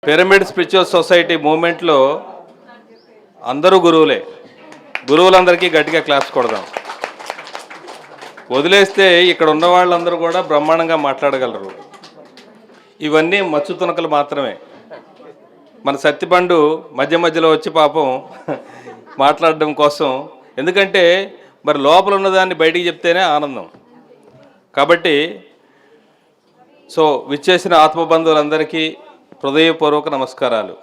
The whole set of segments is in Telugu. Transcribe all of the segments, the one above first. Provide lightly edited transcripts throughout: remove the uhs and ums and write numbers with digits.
పిరమిడ్ స్పిరిచువల్ సొసైటీ మూమెంట్లో అందరూ గురువులే. గురువులందరికీ గట్టిగా క్లాప్స్ కొడదాం. వదిలేస్తే ఇక్కడ ఉన్న వాళ్ళందరూ కూడా బ్రహ్మాండంగా మాట్లాడగలరు. ఇవన్నీ మచ్చు తునకలు మాత్రమే. మన సత్తిపండు మధ్య మధ్యలో వచ్చి పాపం మాట్లాడడం కోసం, ఎందుకంటే మరి లోపల ఉన్నదాన్ని బయటికి చెప్తేనే ఆనందం. కాబట్టి విచ్చేసిన ఆత్మబంధువులందరికీ హృదయపూర్వక నమస్కారాలు.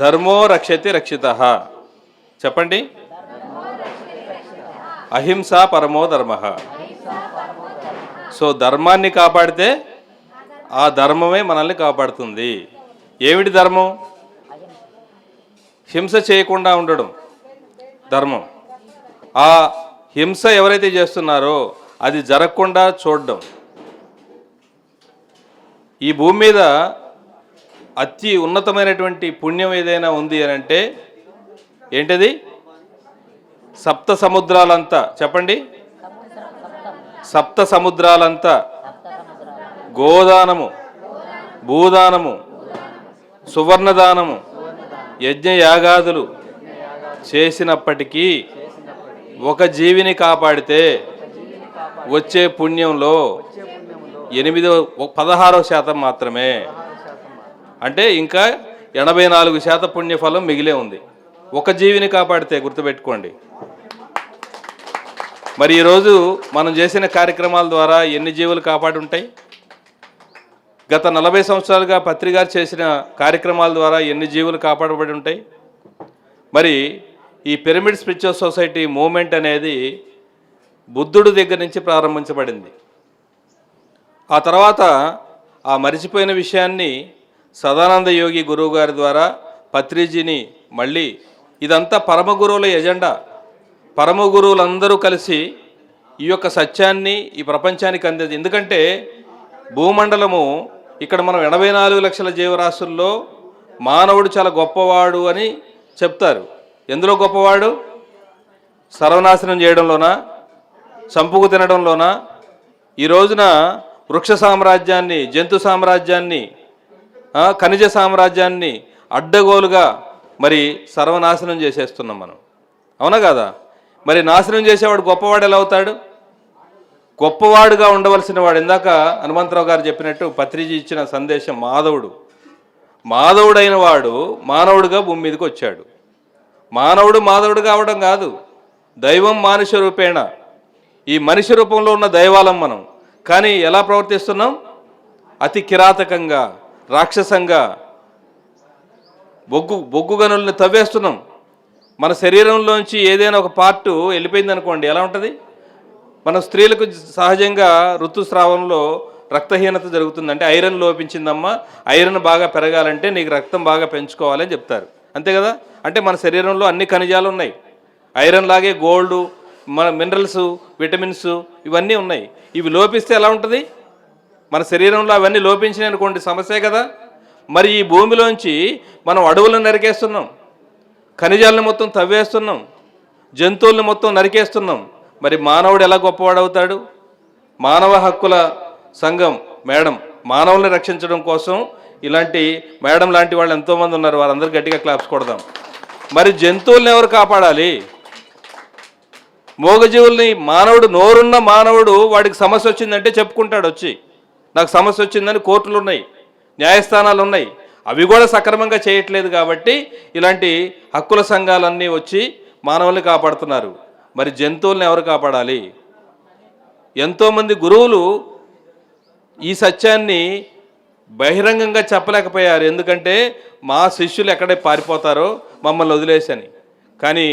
ధర్మో రక్షతి రక్షితః. చెప్పండి. అహింస పరమో ధర్మ. ధర్మాన్ని కాపాడితే ఆ ధర్మమే మనల్ని కాపాడుతుంది. ఏమిటి ధర్మం? హింస చేయకుండా ఉండడం ధర్మం. ఆ హింస ఎవరైతే చేస్తున్నారో అది జరగకుండా చూడడం. ఈ భూమి మీద అతి ఉన్నతమైనటువంటి పుణ్యం ఏదైనా ఉంది అని అంటే ఏంటది? సప్త సముద్రాలంతా. చెప్పండి. సప్త సముద్రాలంతా గోదానము, భూదానము, సువర్ణదానము, యజ్ఞయాగాదులు చేసినప్పటికీ ఒక జీవిని కాపాడితే వచ్చే పుణ్యంలో 16% మాత్రమే. అంటే ఇంకా 84% పుణ్యఫలం మిగిలే ఉంది ఒక జీవిని కాపాడితే. గుర్తుపెట్టుకోండి. మరి ఈరోజు మనం చేసిన కార్యక్రమాల ద్వారా ఎన్ని జీవులు కాపాడి ఉంటాయి? గత 40 సంవత్సరాలుగా పత్రిగారు చేసిన కార్యక్రమాల ద్వారా ఎన్ని జీవులు కాపాడబడి ఉంటాయి? మరి ఈ పిరమిడ్ స్పిరిచువల్ సొసైటీ మూమెంట్ అనేది బుద్ధుడి దగ్గర నుంచి ప్రారంభించబడింది. ఆ తర్వాత ఆ మరిచిపోయిన విషయాన్ని సదానంద యోగి గురువు గారి ద్వారా పత్రిజీని మళ్ళీ, ఇదంతా పరమ గురువుల ఎజెండా. పరమ గురువులందరూ కలిసి ఈ యొక్క సత్యాన్ని ఈ ప్రపంచానికి అందేది. ఎందుకంటే భూమండలము ఇక్కడ మనం 84 లక్షల జీవరాశుల్లో మానవుడు చాలా గొప్పవాడు అని చెప్తారు. ఎందులో గొప్పవాడు? సర్వనాశనం చేయడంలోనా? చంపుకు తినడంలోనా? ఈ రోజున వృక్ష సామ్రాజ్యాన్ని, జంతు సామ్రాజ్యాన్ని, ఖనిజ సామ్రాజ్యాన్ని అడ్డగోలుగా మరి సర్వనాశనం చేసేస్తున్నాం మనం. అవునా కాదా? మరి నాశనం చేసేవాడు గొప్పవాడు ఎలా అవుతాడు? గొప్పవాడుగా ఉండవలసిన వాడు, ఇందాక హనుమంతరావు గారు చెప్పినట్టు పత్రిజీ ఇచ్చిన సందేశం, మాధవుడైన వాడు మానవుడిగా భూమి మీదకి వచ్చాడు. మానవుడు మాధవుడు కావడం కాదు, దైవం మానుష రూపేణ. ఈ మనిషి రూపంలో ఉన్న దైవాలం మనం. కానీ ఎలా ప్రవర్తిస్తున్నాం? అతి కిరాతకంగా, రాక్షసంగా, బొగ్గు గనుల్ని తవ్వేస్తున్నాం. మన శరీరంలోంచి ఏదైనా ఒక పార్టు వెళ్ళిపోయింది అనుకోండి, ఎలా ఉంటుంది? మన స్త్రీలకు సహజంగా ఋతుస్రావంలో రక్తహీనత జరుగుతుంది. అంటే ఐరన్ లోపించిందమ్మా, ఐరన్ బాగా పెరగాలంటే నీకు రక్తం బాగా పెంచుకోవాలని చెప్తారు. అంతే కదా? అంటే మన శరీరంలో అన్ని ఖనిజాలు ఉన్నాయి. ఐరన్ లాగే గోల్డ్, మన మినరల్స్, విటమిన్స్ ఇవన్నీ ఉన్నాయి. ఇవి లోపిస్తే ఎలా ఉంటుంది? మన శరీరంలో అవన్నీ లోపించినాయి అనుకోండి, సమస్యే కదా. మరి ఈ భూమిలోంచి మనం అడవులను నరికేస్తున్నాం, ఖనిజాలను మొత్తం తవ్వేస్తున్నాం, జంతువులను మొత్తం నరికేస్తున్నాం. మరి మానవుడు ఎలా గొప్పవాడవుతాడు? మానవ హక్కుల సంఘం మేడం మానవుల్ని రక్షించడం కోసం ఇలాంటి మేడం లాంటి వాళ్ళు ఎంతోమంది ఉన్నారు. వారందరూ గట్టిగా క్లాప్స్ కొడదాం. మరి జంతువుల్ని ఎవరు కాపాడాలి? మూగజీవుల్ని. మానవుడు, నోరున్న మానవుడు వాడికి సమస్య వచ్చిందంటే చెప్పుకుంటాడు. వచ్చి నాకు సమస్య వచ్చిందని కోర్టులు ఉన్నాయి, న్యాయస్థానాలు ఉన్నాయి. అవి కూడా సక్రమంగా చేయట్లేదు. కాబట్టి ఇలాంటి హక్కుల సంఘాలన్నీ వచ్చి మానవుల్ని కాపాడుతున్నారు. మరి జంతువుల్ని ఎవరు కాపాడాలి? ఎంతోమంది గురువులు ఈ సత్యాన్ని బహిరంగంగా చెప్పలేకపోయారు. ఎందుకంటే మా శిష్యులు ఎక్కడే పారిపోతారో మమ్మల్ని వదిలేసని. కానీ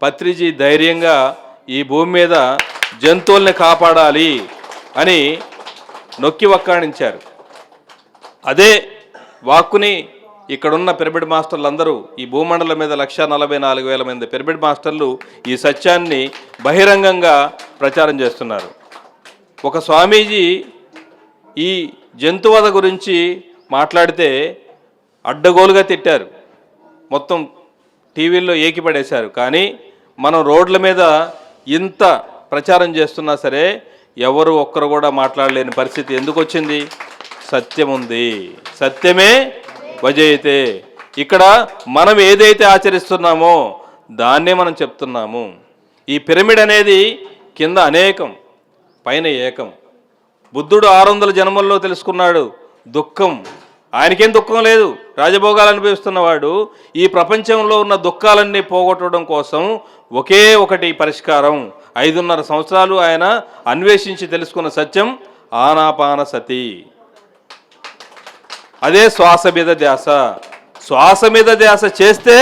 పత్రిజీ ధైర్యంగా ఈ భూమి మీద జంతువుల్ని కాపాడాలి అని నొక్కి వక్కాణించారు. అదే వాక్కుని ఇక్కడున్న పిరమిడ్ మాస్టర్లు అందరూ, ఈ భూమండలం మీద 144,000 మంది పిరమిడ్ మాస్టర్లు ఈ సత్యాన్ని బహిరంగంగా ప్రచారం చేస్తున్నారు. ఒక స్వామీజీ ఈ జంతువధ గురించి మాట్లాడితే అడ్డగోలుగా తిట్టారు, మొత్తం టీవీల్లో ఏకిపడేశారు. కానీ మనం రోడ్ల మీద ఇంత ప్రచారం చేస్తున్నా సరే ఎవరు ఒక్కరు కూడా మాట్లాడలేని పరిస్థితి ఎందుకు వచ్చింది? సత్యం ఉంది. సత్యమే వజయితే. ఇక్కడ మనం ఏదైతే ఆచరిస్తున్నామో దాన్నే మనం చెప్తున్నాము. ఈ పిరమిడ్ అనేది కింద అనేకం, పైన ఏకం. బుద్ధుడు 600 జన్మల్లో తెలుసుకున్నాడు దుఃఖం. ఆయనకేం దుఃఖం లేదు, రాజభోగాలు అనుభవిస్తున్నవాడు ఈ ప్రపంచంలో ఉన్న దుఃఖాలన్నీ పోగొట్టడం కోసం ఒకే ఒకటి పరిష్కారం. 5.5 సంవత్సరాలు ఆయన అన్వేషించి తెలుసుకున్న సత్యం ఆనాపాన సతి. అదే శ్వాస మీద ధ్యాస. శ్వాస మీద ధ్యాస చేస్తే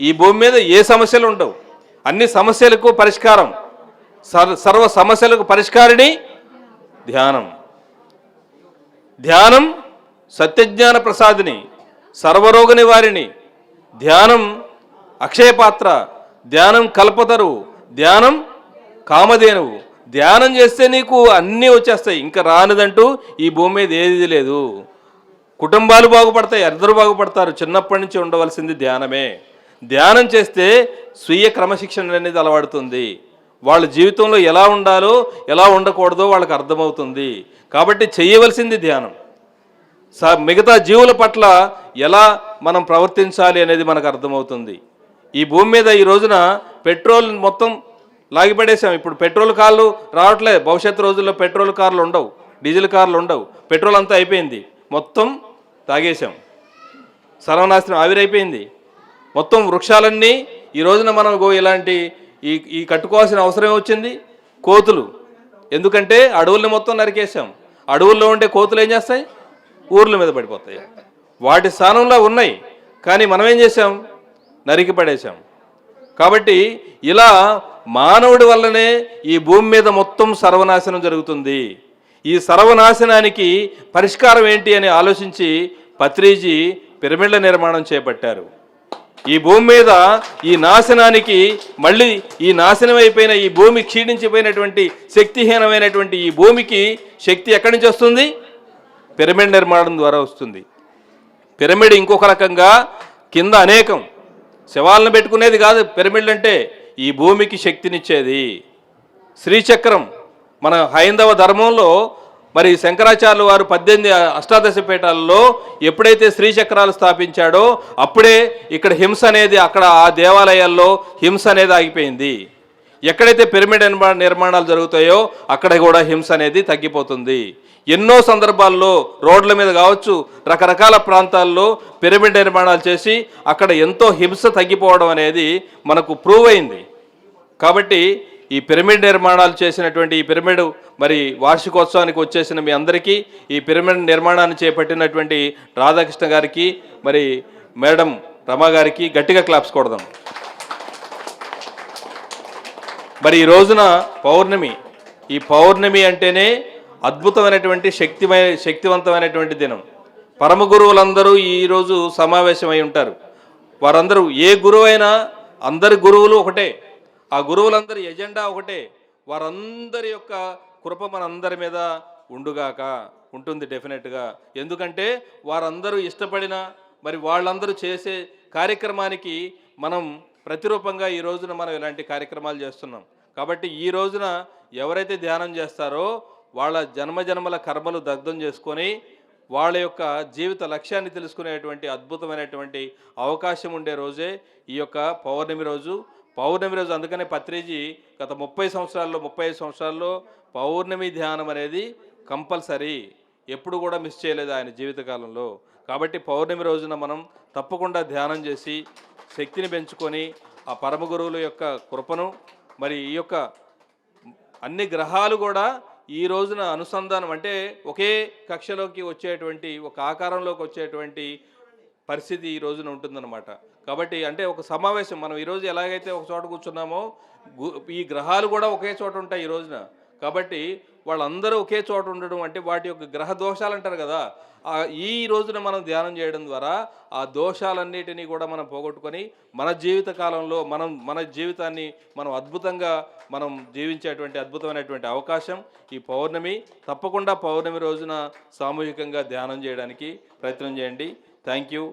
ఈ భూమి మీద ఏ సమస్యలు ఉండవు. అన్ని సమస్యలకు పరిష్కారం, సర్వ సమస్యలకు పరిష్కారిణి ధ్యానం. ధ్యానం సత్యజ్ఞాన ప్రసాదిని, సర్వరోగ నివారిణి. ధ్యానం అక్షయపాత్ర, ధ్యానం కల్పతరు, ధ్యానం కామధేనువు. ధ్యానం చేస్తే నీకు అన్నీ వచ్చేస్తాయి. ఇంకా రానిదంటూ ఈ భూమి మీద ఏది లేదు. కుటుంబాలు బాగుపడతాయి, అందరూ బాగుపడతారు. చిన్నప్పటి నుంచి ఉండవలసింది ధ్యానమే. ధ్యానం చేస్తే స్వీయ క్రమశిక్షణ అనేది అలవడుతుంది. వాళ్ళ జీవితంలో ఎలా ఉండాలో ఎలా ఉండకూడదో వాళ్ళకి అర్థమవుతుంది. కాబట్టి చేయవలసింది ధ్యానం. మిగతా జీవుల పట్ల ఎలా మనం ప్రవర్తించాలి అనేది మనకు అర్థమవుతుంది. ఈ భూమి మీద ఈ రోజున పెట్రోల్ మొత్తం లాగిపడేసాం. ఇప్పుడు పెట్రోల్ కార్లు రావట్లేదు. భవిష్యత్తు రోజుల్లో పెట్రోల్ కార్లు ఉండవు, డీజిల్ కార్లు ఉండవు. పెట్రోల్ అంతా అయిపోయింది, మొత్తం తాగేసాం. సర్వనాశనం ఆవిరైపోయింది. మొత్తం వృక్షాలన్నీ ఈ రోజున మనం ఇలాంటి ఈ కట్టుకోవాల్సిన అవసరం వచ్చింది. కోతులు, ఎందుకంటే అడవుల్ని మొత్తం నరికేసాం. అడవుల్లో ఉండే కోతులు ఏం చేస్తాయి? ఊర్ల మీద పడిపోతాయి. వాటి స్థానంలో ఉన్నాయి, కానీ మనం ఏం చేసాం? నరికి పడేసాం. కాబట్టి ఇలా మానవుడి వల్లనే ఈ భూమి మీద మొత్తం సర్వనాశనం జరుగుతుంది. ఈ సర్వనాశనానికి పరిష్కారం ఏంటి అని ఆలోచించి పత్రిజీ పిరమిడ్ల నిర్మాణం చేపట్టారు. ఈ భూమి మీద ఈ నాశనానికి, మళ్ళీ ఈ నాశనం అయిపోయిన ఈ భూమి, క్షీణించిపోయినటువంటి శక్తిహీనమైనటువంటి ఈ భూమికి శక్తి ఎక్కడి నుంచి వస్తుంది? పిరమిడ్ నిర్మాణం ద్వారా వస్తుంది. పిరమిడ్ ఇంకొక రకంగా కింద అనేకం శవాలను పెట్టుకునేది కాదు. పిరమిడ్ అంటే ఈ భూమికి శక్తినిచ్చేది. శ్రీచక్రం మన హైందవ ధర్మంలో మరి శంకరాచార్యులు వారు 18 అష్టాదశ పీఠాలలో ఎప్పుడైతే శ్రీచక్రాలు స్థాపించాడో అప్పుడే ఇక్కడ హింస అనేది, అక్కడ ఆ దేవాలయాల్లో హింస అనేది ఆగిపోయింది. ఎక్కడైతే పిరమిడ్ నిర్మాణాలు జరుగుతాయో అక్కడ కూడా హింస అనేది తగ్గిపోతుంది. ఎన్నో సందర్భాల్లో రోడ్ల మీద కావచ్చు, రకరకాల ప్రాంతాల్లో పిరమిడ్ నిర్మాణాలు చేసి అక్కడ ఎంతో హింస తగ్గిపోవడం అనేది మనకు ప్రూవ్ అయింది. కాబట్టి ఈ పిరమిడ్ నిర్మాణాలు చేసినటువంటి ఈ పిరమిడ్ మరి వార్షికోత్సవానికి వచ్చేసిన మీ అందరికీ, ఈ పిరమిడ్ నిర్మాణాన్ని చేపట్టినటువంటి రాధాకృష్ణ గారికి, మరి మేడం రమా గారికి గట్టిగా క్లాప్స్ కొడదాం. మరి ఈ రోజున పౌర్ణమి. ఈ పౌర్ణమి అంటేనే అద్భుతమైనటువంటి శక్తివంతమైనటువంటి దినం. పరమ గురువులందరూ ఈరోజు సమావేశమై ఉంటారు. వారందరూ ఏ గురువు అయినా, అందరి గురువులు ఒకటే, ఆ గురువులందరి ఎజెండా ఒకటే. వారందరి యొక్క కృప మనందరి మీద ఉండుగాక, ఉంటుంది డెఫినెట్గా. ఎందుకంటే వారందరూ ఇష్టపడిన, మరి వాళ్ళందరూ చేసే కార్యక్రమానికి మనం ప్రతిరూపంగా ఈ రోజున మనం ఇలాంటి కార్యక్రమాలు చేస్తున్నాం. కాబట్టి ఈ రోజున ఎవరైతే ధ్యానం చేస్తారో వాళ్ళ జన్మజన్మల కర్మలు దగ్ధం చేసుకొని వాళ్ళ యొక్క జీవిత లక్ష్యాన్ని తెలుసుకునేటువంటి అద్భుతమైనటువంటి అవకాశం ఉండే రోజే ఈ యొక్క పౌర్ణమి రోజు. పౌర్ణమి రోజు అందుకనే పత్రిజీ గత 35 సంవత్సరాల్లో పౌర్ణమి ధ్యానం అనేది కంపల్సరీ, ఎప్పుడు కూడా మిస్ చేయలేదు ఆయన జీవితకాలంలో. కాబట్టి పౌర్ణమి రోజున మనం తప్పకుండా ధ్యానం చేసి శక్తిని పెంచుకొని ఆ పరమ గురువుల యొక్క కృపను, మరి ఈ యొక్క అన్ని గ్రహాలు కూడా ఈ రోజున అనుసంధానం, అంటే ఒకే కక్షలోకి వచ్చేటువంటి, ఒక ఆకారంలోకి వచ్చేటువంటి పరిస్థితి ఈ రోజున ఉంటుందన్నమాట. కాబట్టి అంటే ఒక సమావేశం, మనం ఈరోజు ఎలాగైతే ఒక చోట కూర్చున్నామో ఈ గ్రహాలు కూడా ఒకే చోట ఉంటాయి ఈ రోజున. కాబట్టి వాళ్ళందరూ ఒకే చోట ఉండడం అంటే వాటి యొక్క గ్రహ దోషాలు అంటారు కదా, ఈ రోజున మనం ధ్యానం చేయడం ద్వారా ఆ దోషాలన్నిటినీ కూడా మనం పోగొట్టుకొని మన జీవిత కాలంలో మన జీవితాన్ని మనం అద్భుతంగా మనం జీవించేటువంటి అద్భుతమైనటువంటి అవకాశం ఈ పౌర్ణమి. తప్పకుండా పౌర్ణమి రోజున సామూహికంగా ధ్యానం చేయడానికి ప్రయత్నం చేయండి. Thank you.